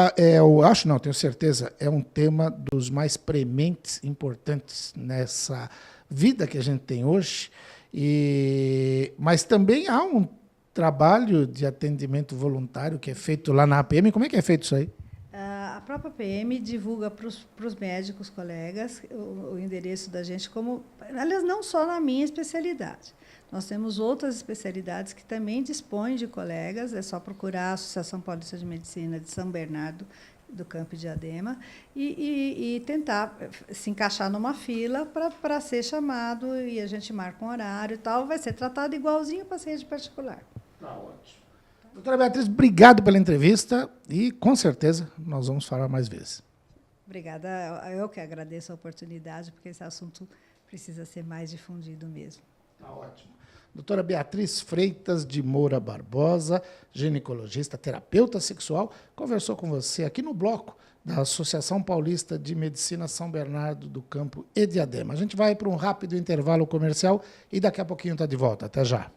acho, não, tenho certeza, é um tema dos mais prementes, importantes nessa vida que a gente tem hoje. Mas também há um trabalho de atendimento voluntário que é feito lá na APM. Como é que é feito isso aí? A própria APM divulga para os médicos, colegas, o endereço da gente, aliás, não só na minha especialidade. Nós temos outras especialidades que também dispõem de colegas, é só procurar a Associação Paulista de Medicina de São Bernardo do Campo de Diadema e tentar se encaixar numa fila para ser chamado, e a gente marca um horário e tal, vai ser tratado igualzinho o paciente particular. Tá ótimo. Doutora Beatriz, obrigado pela entrevista e, com certeza, nós vamos falar mais vezes. Obrigada. Eu que agradeço a oportunidade, porque esse assunto precisa ser mais difundido mesmo. Tá ótimo. Doutora Beatriz Freitas de Moura Barbosa, ginecologista, terapeuta sexual, conversou com você aqui no bloco da Associação Paulista de Medicina São Bernardo do Campo e Diadema. A gente vai para um rápido intervalo comercial e daqui a pouquinho está de volta. Até já.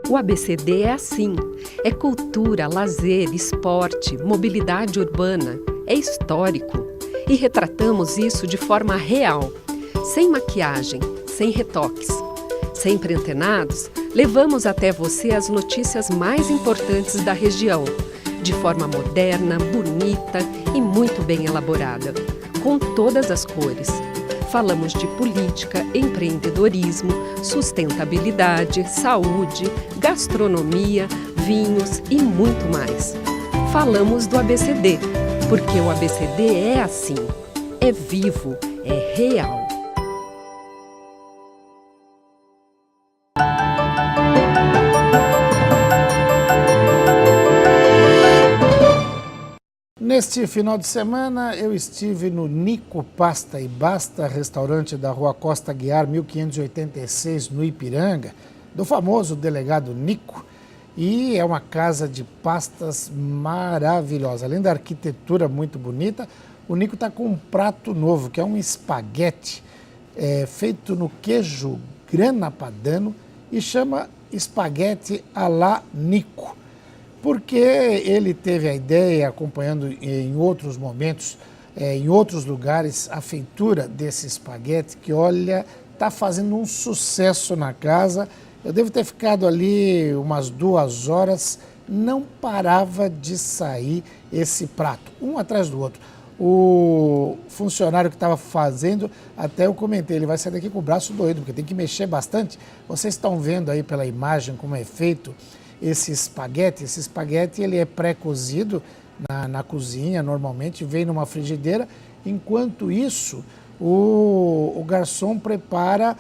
O ABCD é assim. É cultura, lazer, esporte, mobilidade urbana. É histórico. E retratamos isso de forma real. Sem maquiagem, sem retoques. Sempre antenados, levamos até você as notícias mais importantes da região. De forma moderna, bonita e muito bem elaborada. Com todas as cores. Falamos de política, empreendedorismo, sustentabilidade, saúde, gastronomia, vinhos e muito mais. Falamos do ABCD, porque o ABCD é assim, é vivo, é real. Neste final de semana, eu estive no Nico Pasta e Basta, restaurante da Rua Costa Guiar, 1586, no Ipiranga, do famoso delegado Nico, e é uma casa de pastas maravilhosa. Além da arquitetura muito bonita, o Nico está com um prato novo, que é um espaguete feito no queijo grana padano e chama espaguete à la Nico. Porque ele teve a ideia, acompanhando em outros momentos, em outros lugares, a feitura desse espaguete, que, olha, está fazendo um sucesso na casa. Eu devo ter ficado ali umas 2 horas, não parava de sair esse prato, um atrás do outro. O funcionário que estava fazendo, até eu comentei, ele vai sair daqui com o braço doido, porque tem que mexer bastante. Vocês estão vendo aí pela imagem como é feito esse espaguete ele é pré-cozido na cozinha, normalmente, vem numa frigideira. Enquanto isso, o garçom prepara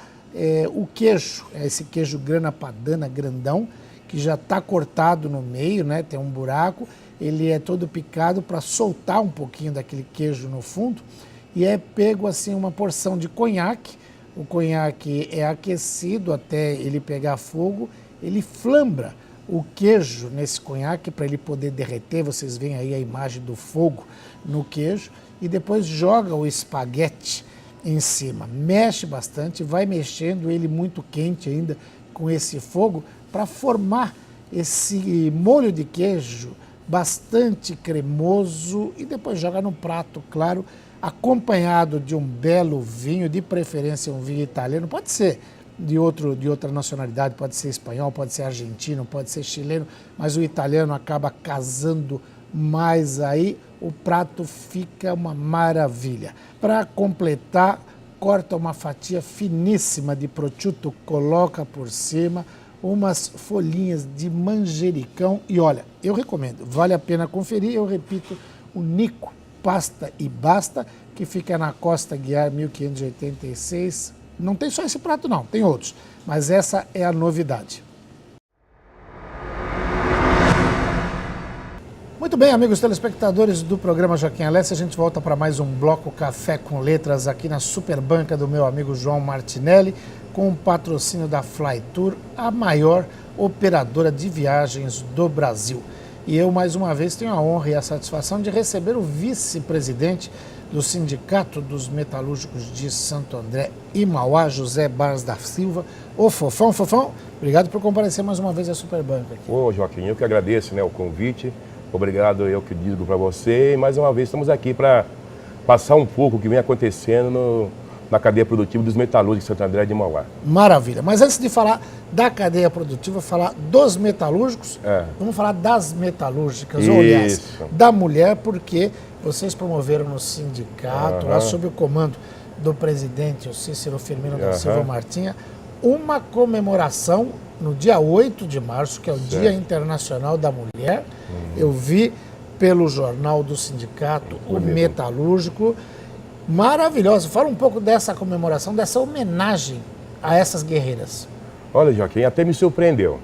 o queijo, esse queijo grana padana grandão, que que já está cortado no meio, né? Tem um buraco, ele é todo picado para soltar um pouquinho daquele queijo no fundo e é pego assim uma porção de conhaque. O conhaque é aquecido até ele pegar fogo, ele flambra o queijo nesse conhaque para ele poder derreter. Vocês veem aí a imagem do fogo no queijo e depois joga o espaguete em cima. Mexe bastante, vai mexendo ele muito quente ainda com esse fogo para formar esse molho de queijo bastante cremoso e depois joga no prato, claro, acompanhado de um belo vinho, de preferência um vinho italiano, pode ser de outra nacionalidade, pode ser espanhol, pode ser argentino, pode ser chileno, mas o italiano acaba casando mais aí, o prato fica uma maravilha. Para completar, corta uma fatia finíssima de prosciutto, coloca por cima umas folhinhas de manjericão e olha, eu recomendo, vale a pena conferir, eu repito, o Nico Pasta e Basta, que fica na Costa Guiar 1586. Não tem só esse prato não, tem outros, mas essa é a novidade. Muito bem, amigos telespectadores do programa Joaquim Alessi, a gente volta para mais um bloco Café com Letras aqui na Superbanca do meu amigo João Martinelli, com o patrocínio da Flytour, a maior operadora de viagens do Brasil. E eu, mais uma vez, tenho a honra e a satisfação de receber o vice-presidente do Sindicato dos Metalúrgicos de Santo André e Mauá, José Barros da Silva. Ô Fofão, obrigado por comparecer mais uma vez à Superbanca. Ô Joaquim, eu que agradeço, né, o convite. Obrigado, eu que digo para você. E mais uma vez estamos aqui para passar um pouco o que vem acontecendo na cadeia produtiva dos metalúrgicos de Santo André de Mauá. Maravilha. Mas antes de falar da cadeia produtiva, falar dos metalúrgicos, vamos falar das metalúrgicas, ou aliás, da mulher, porque vocês promoveram no sindicato, lá sob o comando do presidente, o Cícero Firmino da Silva Martinha, uma comemoração no dia 8 de março, que é o Dia Internacional da Mulher. Eu vi pelo jornal do sindicato, o Metalúrgico, maravilhosa. Fala um pouco dessa comemoração, dessa homenagem a essas guerreiras. Olha, Joaquim, até me surpreendeu,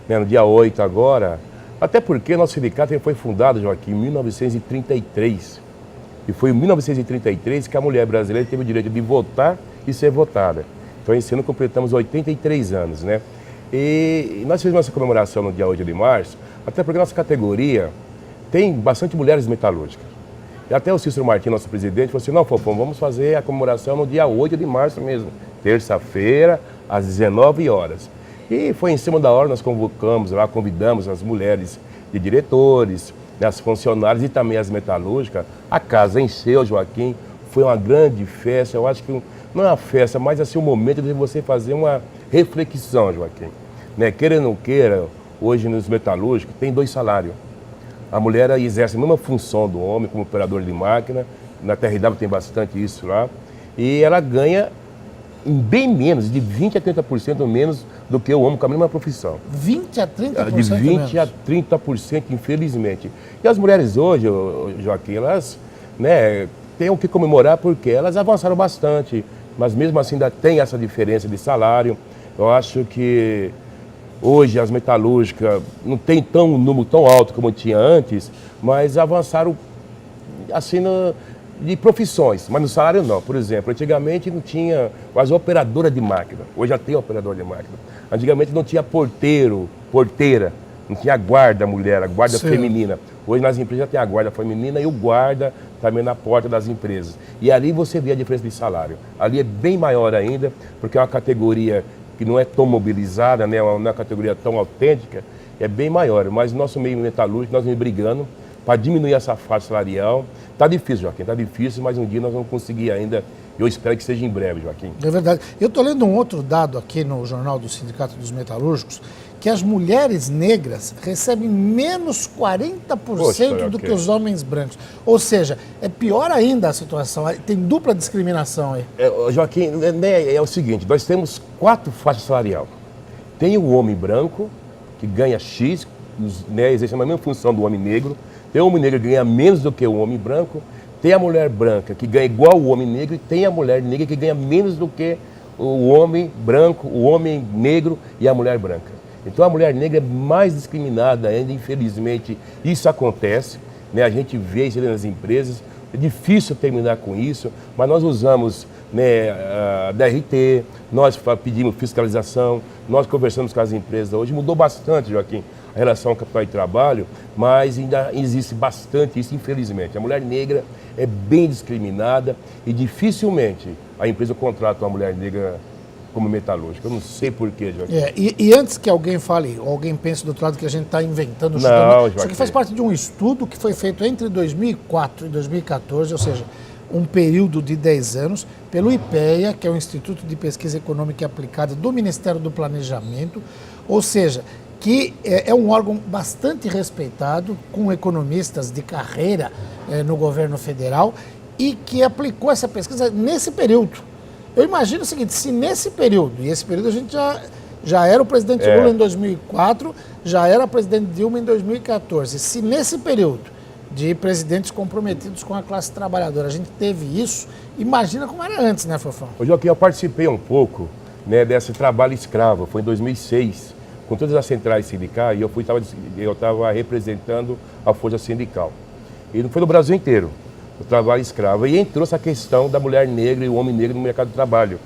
né, no dia 8 agora, até porque nosso sindicato foi fundado, Joaquim, em 1933. E foi em 1933 que a mulher brasileira teve o direito de votar e ser votada. Então, esse ano completamos 83 anos, né? E nós fizemos essa comemoração no dia 8 de março, até porque nossa categoria tem bastante mulheres metalúrgicas. E até o Cícero Martins, nosso presidente, falou assim, não, Fofão, vamos fazer a comemoração no dia 8 de março mesmo, terça-feira, às 19 horas. E foi em cima da hora, nós convidamos as mulheres de diretores, né, as funcionárias e também as metalúrgicas. A casa encheu, Joaquim, foi uma grande festa. Eu acho que não é uma festa, mas assim um momento de você fazer uma reflexão, Joaquim. Né? Queira ou não queira, hoje nos metalúrgicos tem 2 salários. A mulher exerce a mesma função do homem como operador de máquina, na TRW tem bastante isso lá, e ela ganha bem menos, de 20% a 30% menos do que o homem com a mesma profissão. 20% a 30% De 20% a 30%, infelizmente. E as mulheres hoje, Joaquim, elas, né, têm o que comemorar porque elas avançaram bastante, mas mesmo assim ainda tem essa diferença de salário. Eu acho que hoje as metalúrgicas não tem um número tão alto como tinha antes, mas avançaram assim de profissões, mas no salário não. Por exemplo, antigamente não tinha quase operadora de máquina, hoje já tem operador de máquina. Antigamente não tinha porteira, não tinha guarda mulher, a guarda feminina. Hoje nas empresas já tem a guarda feminina e o guarda também na porta das empresas. E ali você vê a diferença de salário. Ali é bem maior ainda, porque é uma categoria que não é tão mobilizada, né? Não é uma categoria tão autêntica, é bem maior. Mas nosso meio metalúrgico, nós vamos brigando para diminuir essa faixa salarial. Está difícil, Joaquim, está difícil, mas um dia nós vamos conseguir ainda. Eu espero que seja em breve, Joaquim. É verdade. Eu estou lendo um outro dado aqui no jornal do Sindicato dos Metalúrgicos, que as mulheres negras recebem menos 40% do que os homens brancos. Ou seja, é pior ainda a situação, tem dupla discriminação aí. Joaquim, é o seguinte, nós temos 4 faixas salariais. Tem o homem branco, que ganha X, né, exerce a mesma função do homem negro. Tem o homem negro que ganha menos do que o homem branco. Tem a mulher branca, que ganha igual o homem negro. E tem a mulher negra, que ganha menos do que o homem branco, o homem negro e a mulher branca. Então a mulher negra é mais discriminada ainda, infelizmente isso acontece, né? A gente vê isso nas empresas, é difícil terminar com isso, mas nós usamos, né, a DRT, nós pedimos fiscalização, nós conversamos com as empresas hoje, mudou bastante, Joaquim, a relação capital e trabalho, mas ainda existe bastante isso, infelizmente. A mulher negra é bem discriminada e dificilmente a empresa contrata uma mulher negra como metalúrgica. Eu não sei porquê, Joaquim. E antes que alguém fale, ou alguém pense do outro lado que a gente está inventando, isso aqui faz parte de um estudo que foi feito entre 2004 e 2014, ou seja, um período de 10 anos, pelo IPEA, que é o Instituto de Pesquisa Econômica e Aplicada do Ministério do Planejamento, ou seja, que é um órgão bastante respeitado, com economistas de carreira no governo federal, e que aplicou essa pesquisa nesse período. Eu imagino o seguinte, se nesse período, e esse período a gente já era o presidente Lula em 2004, já era a presidente Dilma em 2014, se nesse período de presidentes comprometidos com a classe trabalhadora a gente teve isso, imagina como era antes, né, Fofão? Ô, Joaquim, eu participei um pouco, né, desse trabalho escravo, foi em 2006, com todas as centrais sindicais, e eu estava representando a força sindical. E foi no Brasil inteiro, o trabalho escravo. E entrou essa questão da mulher negra e o homem negro no mercado de trabalho.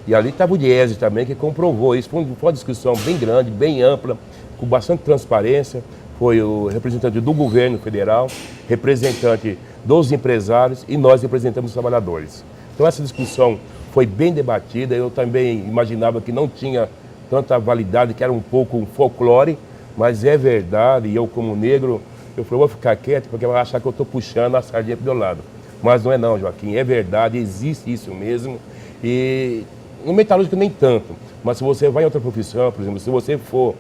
E ali estava o Diese também, que comprovou isso. Foi uma discussão bem grande, bem ampla, com bastante transparência. Foi o representante do governo federal, representante dos empresários e nós representamos os trabalhadores. Então essa discussão foi bem debatida. Eu também imaginava que não tinha tanta validade, que era um pouco um folclore, mas é verdade. E eu, como negro, eu falei, vou ficar quieto porque vai achar que eu estou puxando a sardinha para o meu lado. Mas não é não, Joaquim, é verdade, existe isso mesmo. E no metalúrgico nem tanto, mas se você vai em outra profissão, por exemplo, se você for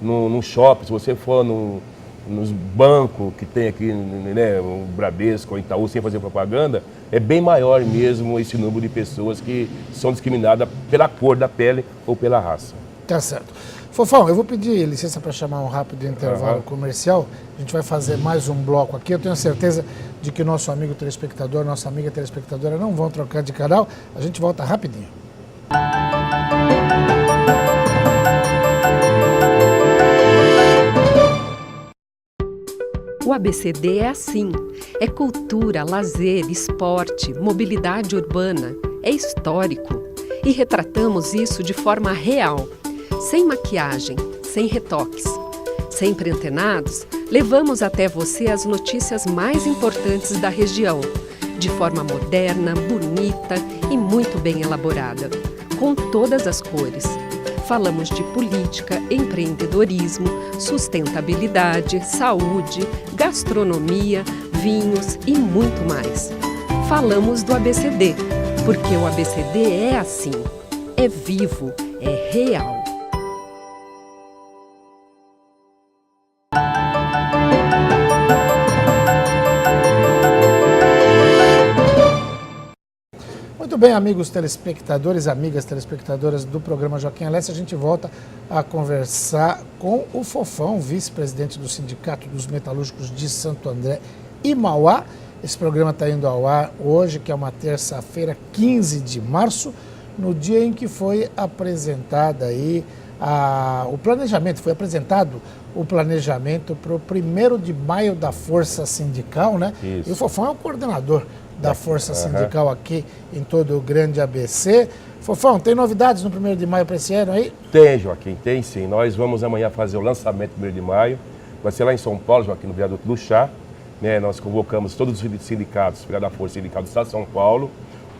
num shopping, se você for nos bancos que tem aqui, né, o Bradesco, o Itaú, sem fazer propaganda, é bem maior mesmo esse número de pessoas que são discriminadas pela cor da pele ou pela raça. Tá certo. Fofão, eu vou pedir licença para chamar um rápido intervalo comercial. A gente vai fazer mais um bloco aqui. Eu tenho certeza de que nosso amigo telespectador, nossa amiga telespectadora não vão trocar de canal. A gente volta rapidinho. O ABCD é assim. É cultura, lazer, esporte, mobilidade urbana. É histórico. E retratamos isso de forma real. Sem maquiagem, sem retoques. Sempre antenados, levamos até você as notícias mais importantes da região, de forma moderna, bonita e muito bem elaborada, com todas as cores. Falamos de política, empreendedorismo, sustentabilidade, saúde, gastronomia, vinhos e muito mais. Falamos do ABCD, porque o ABCD é assim, é vivo, é real. Muito bem, amigos telespectadores, amigas telespectadoras do programa Joaquim Alessi, a gente volta a conversar com o Fofão, vice-presidente do Sindicato dos Metalúrgicos de Santo André e Mauá. Esse programa está indo ao ar hoje, que é uma terça-feira, 15 de março, no dia em que foi apresentada aí o planejamento, foi apresentado o planejamento para o 1º de maio da Força Sindical, né? Isso. E o Fofão é o coordenador da Força Sindical aqui em todo o grande ABC. Fofão, tem novidades no 1º de maio para esse ano aí? Tem, Joaquim, tem sim. Nós vamos amanhã fazer o lançamento do 1º de maio. Vai ser lá em São Paulo, Joaquim, no Viaduto do Chá. Né? Nós convocamos todos os sindicatos, da Força Sindical do Estado de São Paulo.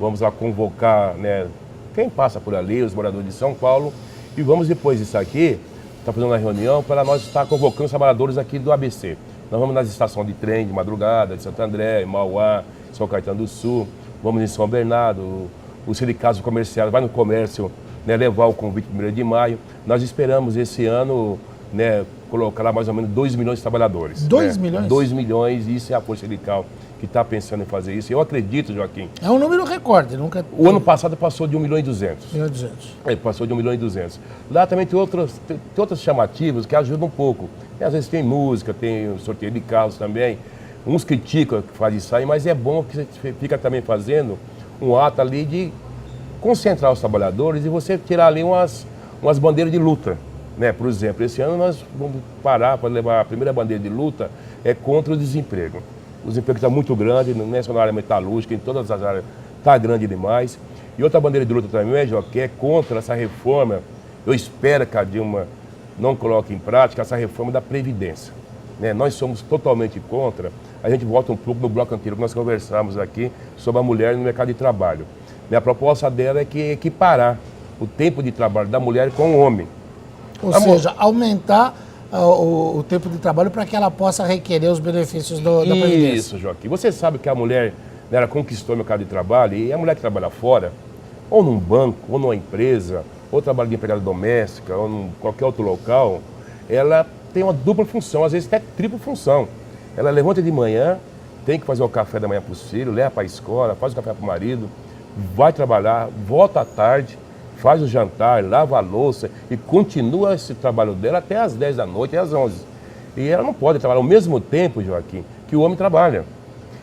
Vamos lá convocar, né, quem passa por ali, os moradores de São Paulo. E vamos, depois disso aqui, estar fazendo uma reunião para nós estar convocando os trabalhadores aqui do ABC. Nós vamos nas estações de trem de madrugada, de Santo André, Mauá, São Caetano do Sul, vamos em São Bernardo, os sindicatos comerciais, vai no comércio, né, levar o convite do 1º de maio. Nós esperamos esse ano, né, colocar lá mais ou menos 2 milhões de trabalhadores. 2 milhões? 2 milhões, isso é a Força Sindical que está pensando em fazer isso. Eu acredito, Joaquim. É um número recorde, nunca... O ano passado passou de 1 milhão e 200. 1 milhão e 200. Passou de 1 milhão e 200. Lá também tem outros chamativos que ajudam um pouco. Às vezes tem música, tem sorteio de carros também. Uns criticam que faz isso aí, mas é bom que você fica também fazendo um ato ali de concentrar os trabalhadores e você tirar ali umas bandeiras de luta. Né? Por exemplo, esse ano nós vamos parar para levar a primeira bandeira de luta contra o desemprego. O desemprego está muito grande, não é só na área metalúrgica, em todas as áreas está grande demais. E outra bandeira de luta também, Joaquim, é contra essa reforma. Eu espero que a Dilma não coloque em prática essa reforma da Previdência. Né? Nós somos totalmente contra. A gente volta um pouco no bloco anterior que nós conversamos aqui sobre a mulher no mercado de trabalho. A proposta dela é que equiparar o tempo de trabalho da mulher com o homem. Ou seja, aumentar o tempo de trabalho para que ela possa requerer os benefícios da Previdência. Isso, Joaquim. Você sabe que a mulher, né, ela conquistou o mercado de trabalho, e a mulher que trabalha fora, ou num banco, ou numa empresa, ou trabalha de empregada doméstica, ou em qualquer outro local, ela tem uma dupla função, às vezes até tripla função. Ela levanta de manhã, tem que fazer o café da manhã para os filhos, leva para a escola, faz o café para o marido, vai trabalhar, volta à tarde, faz o jantar, lava a louça e continua esse trabalho dela até às 10 da noite e às 11. E ela não pode trabalhar ao mesmo tempo, Joaquim, que o homem trabalha.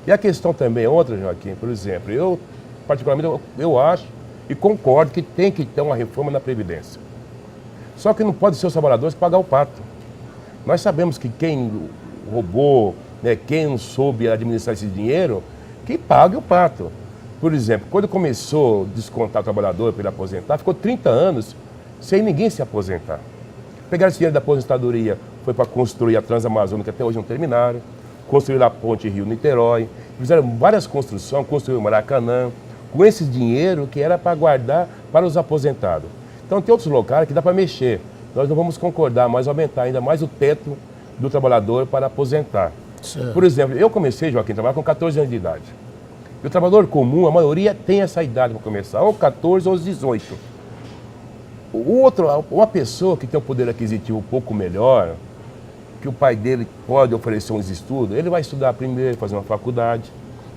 E a questão também é outra, Joaquim, por exemplo, eu particularmente eu acho e concordo que tem que ter uma reforma na Previdência. Só que não pode ser os trabalhadores pagar o pato. Nós sabemos que quem roubou, né, quem não soube administrar esse dinheiro, que pague o pato. Por exemplo, quando começou a descontar o trabalhador para ele aposentar, ficou 30 anos sem ninguém se aposentar. Pegaram esse dinheiro da aposentadoria, foi para construir a Transamazônica, que até hoje não terminaram, construíram a ponte Rio-Niterói, fizeram várias construções, construíram o Maracanã, com esse dinheiro que era para guardar para os aposentados. Então tem outros locais que dá para mexer. Nós não vamos concordar, mas aumentar ainda mais o teto do trabalhador para aposentar. Certo. Por exemplo, eu comecei, Joaquim, a trabalhar com 14 anos de idade. E o trabalhador comum, a maioria tem essa idade para começar, ou 14 ou 18. Uma pessoa que tem um poder aquisitivo um pouco melhor, que o pai dele pode oferecer uns estudos, ele vai estudar primeiro, fazer uma faculdade,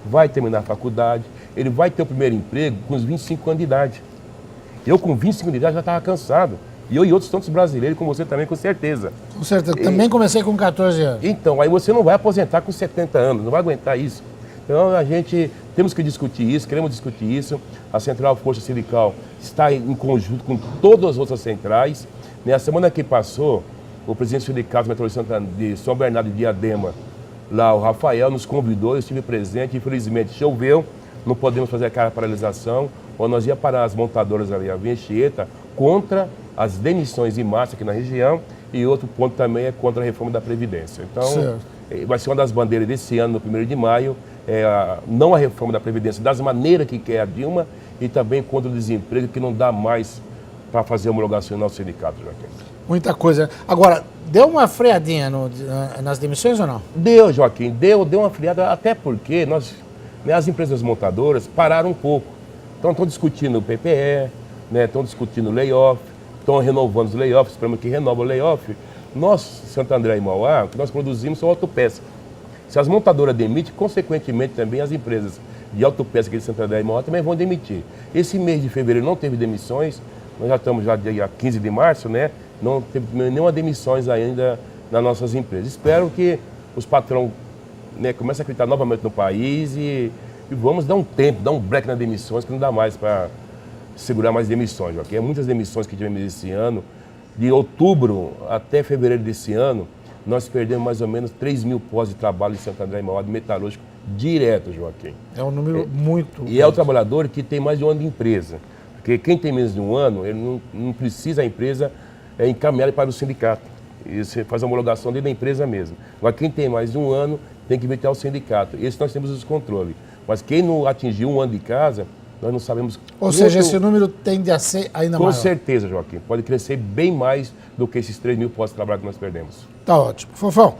vai terminar a faculdade, ele vai ter o primeiro emprego com os 25 anos de idade. Eu com 25 anos de idade já estava cansado. E eu e outros tantos brasileiros, como você também, com certeza. Com certeza. Também comecei com 14 anos. Então, aí você não vai aposentar com 70 anos, não vai aguentar isso. Então, a gente temos que discutir isso, queremos discutir isso. A Central Força Sindical está em conjunto com todas as outras centrais. Na semana que passou, o presidente do Sindicato Metalúrgico de São Bernardo de Diadema, lá o Rafael, nos convidou, eu estive presente. Infelizmente, choveu, não podemos fazer aquela paralisação, ou nós ia parar as montadoras ali, a Via Anchieta, contra as demissões em massa aqui na região, e outro ponto também é contra a reforma da Previdência. Então, vai ser uma das bandeiras desse ano, no 1º de maio, não a reforma da Previdência, das maneiras que quer a Dilma, e também contra o desemprego, que não dá mais para fazer homologação no nosso sindicato, Joaquim. Muita coisa. Agora, deu uma freadinha nas demissões ou não? Deu, Joaquim, deu uma freada, até porque as empresas montadoras pararam um pouco. Então, estão discutindo o PPE, estão discutindo o layoff, estão renovando os layoffs, esperamos que renova o layoff. Nós, Santo André e Mauá, o que nós produzimos são autopeças. Se as montadoras demitem, consequentemente também as empresas de autopeça aqui de Santo André e Mauá também vão demitir. Esse mês de fevereiro não teve demissões, nós já estamos já dia 15 de março, não teve nenhuma demissões ainda nas nossas empresas. Espero que os patrões comecem a acreditar novamente no país e vamos dar um tempo, dar um break nas demissões, que não dá mais para segurar mais demissões, Joaquim. Muitas demissões que tivemos esse ano, de outubro até fevereiro desse ano, nós perdemos mais ou menos 3 mil postos de trabalho em Santo André e Mauá, de metalúrgico, direto, Joaquim. É um número muito... E é o trabalhador que tem mais de um ano de empresa. Porque quem tem menos de um ano, ele não precisa a empresa encaminhar ele para o sindicato. E você faz a homologação dentro da empresa mesmo. Agora, quem tem mais de um ano, tem que vir até o sindicato. Esse nós temos os controles. Mas quem não atingiu um ano de casa, nós não sabemos... Ou seja, esse número tende a ser ainda maior. Com certeza, Joaquim. Pode crescer bem mais do que esses 3 mil postos de trabalho que nós perdemos. Tá ótimo. Fofão,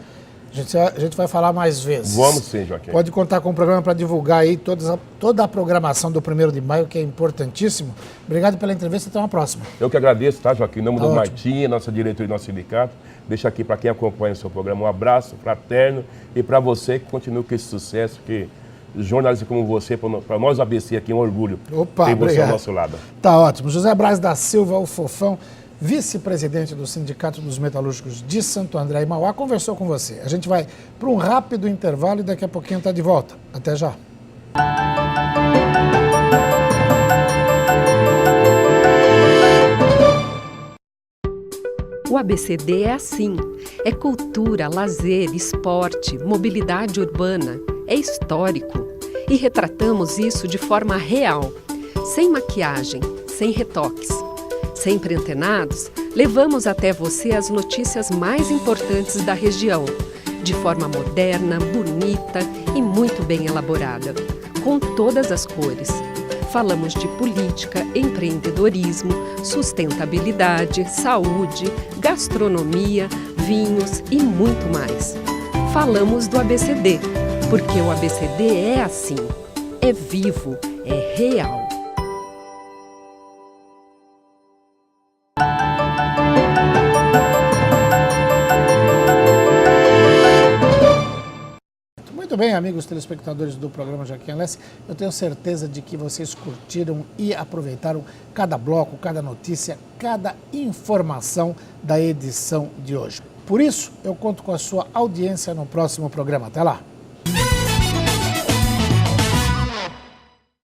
a gente vai falar mais vezes. Vamos sim, Joaquim. Pode contar com o programa para divulgar aí toda a programação do 1º de maio, que é importantíssimo. Obrigado pela entrevista, até uma próxima. Eu que agradeço, tá, Joaquim? Em nome do Martim, nossa diretoria e nosso sindicato. Deixo aqui para quem acompanha o seu programa um abraço fraterno e para você que continue com esse sucesso, que jornalistas como você, para nós ABC aqui, é um orgulho ter você ao nosso lado. Tá ótimo. José Braz da Silva, o Fofão, vice-presidente do Sindicato dos Metalúrgicos de Santo André e Mauá, conversou com você. A gente vai para um rápido intervalo e daqui a pouquinho está de volta. Até já. O ABCD é assim. É cultura, lazer, esporte, mobilidade urbana. É histórico. E retratamos isso de forma real. Sem maquiagem, sem retoques. Sempre antenados, levamos até você as notícias mais importantes da região. De forma moderna, bonita e muito bem elaborada. Com todas as cores. Falamos de política, empreendedorismo, sustentabilidade, saúde, gastronomia, vinhos e muito mais. Falamos do ABCD, porque o ABCD é assim, é vivo, é real. Muito bem, amigos telespectadores do programa Joaquim Alessi, eu tenho certeza de que vocês curtiram e aproveitaram cada bloco, cada notícia, cada informação da edição de hoje. Por isso, eu conto com a sua audiência no próximo programa. Até lá!